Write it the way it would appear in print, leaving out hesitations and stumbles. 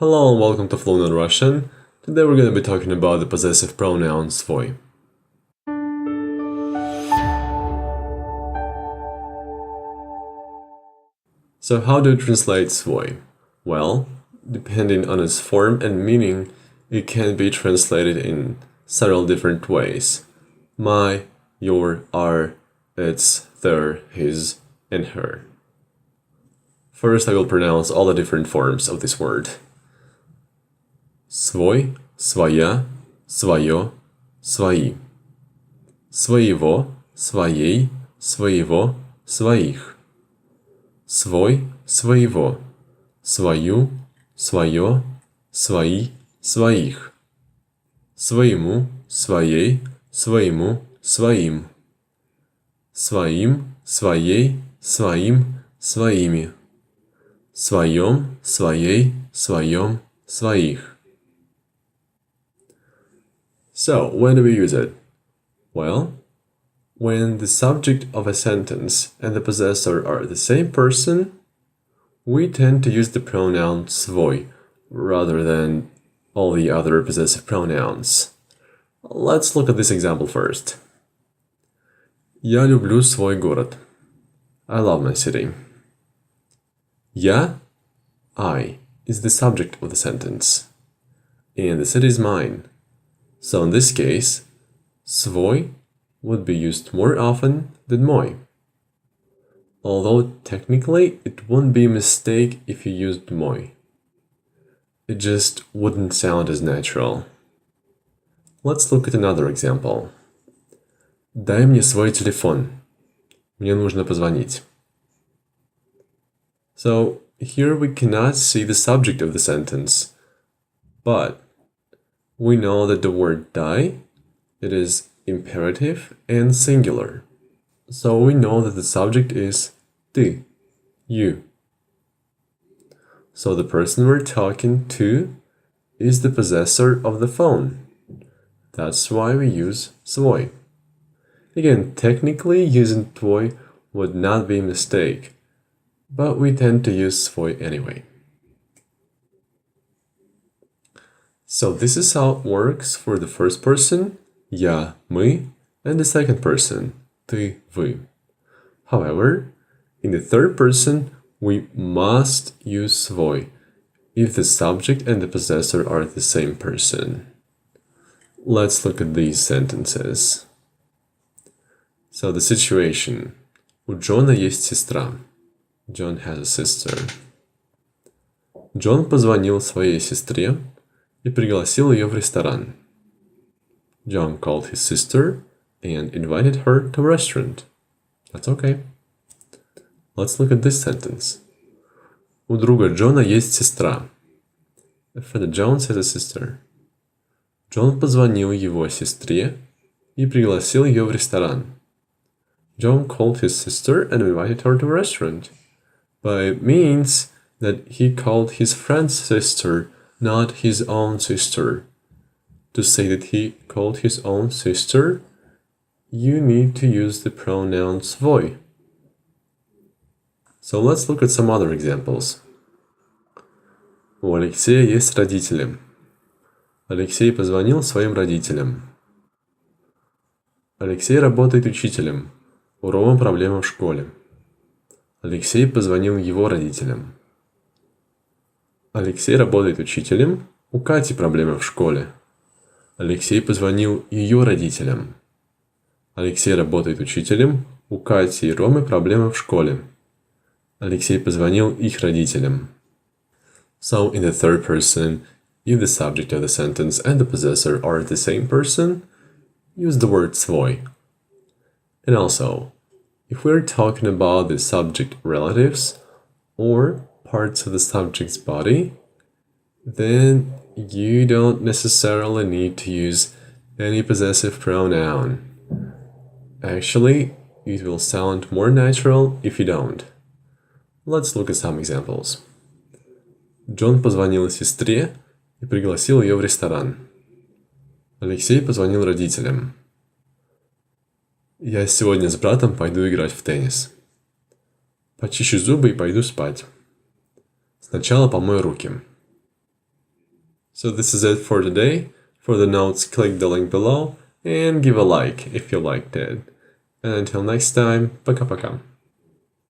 Hello and welcome to Fluent Russian. Today we're going to be talking about the possessive pronoun свой. So how do you translate свой? Well, depending on its form and meaning, it can be translated in several different ways. My, your, our, its, their, his, and her. First, I will pronounce all the different forms of this word. Свой, своя, свое, свои. Своего, своей, своего, своих. Свой, своего. Свою, свое, свои, своих. Своему, своей, своему, своим. Своим, своей, своим, своими. Своем, своей, своем, своих. So, when do we use it? Well, when the subject of a sentence and the possessor are the same person, we tend to use the pronoun свой rather than all the other possessive pronouns. Let's look at this example first. Я люблю свой город. I love my city. Я, I, is the subject of the sentence, and the city is mine. So in this case, свой would be used more often than мой. Although technically it wouldn't be a mistake if you used мой. It just wouldn't sound as natural. Let's look at another example. Дай мне свой телефон. Мне нужно позвонить. So here we cannot see the subject of the sentence, but we know that the word дай, it is imperative and singular. So we know that the subject is ты, you. So the person we're talking to is the possessor of the phone. That's why we use свой. Again, technically using твой would not be a mistake, but we tend to use свой anyway. So this is how it works for the first person, я, мы, and the second person, ты, вы. However, in the third person, we must use свой if the subject and the possessor are the same person. Let's look at these sentences. So the situation. У Джона есть сестра. John has a sister. Джон позвонил своей сестре и пригласил ее в ресторан. John called his sister and invited her to a restaurant. That's okay. Let's look at this sentence. У друга Джона есть сестра. A friend of Jones has a sister. Джон позвонил его сестре и пригласил ее в ресторан. John called his sister and invited her to a restaurant. But it means that he called his friend's sister, not his own sister. To say that he called his own sister, you need to use the pronoun свой. So let's look at some other examples. У Алексея есть родители. Алексей позвонил своим родителям. Алексей работает учителем. У Ромы проблема в школе. Алексей позвонил его родителям. Алексей работает учителем. У Кати проблемы в школе. Алексей позвонил ее родителям. Алексей работает учителем. У Кати и Ромы проблемы в школе. Алексей позвонил их родителям. So in the third person, if the subject of the sentence and the possessor are the same person, use the word свой. And also, if we're talking about the subject relatives or parts of the subject's body, then you don't necessarily need to use any possessive pronoun. Actually, it will sound more natural if you don't. Let's look at some examples. Джон позвонил сестре и пригласил ее в ресторан. Алексей позвонил родителям. Я сегодня с братом пойду играть в теннис. Почищу зубы и пойду спать. Сначала помой руки. So this is it for today. For the notes, click the link below and give a like if you liked it. And until next time, пока-пока.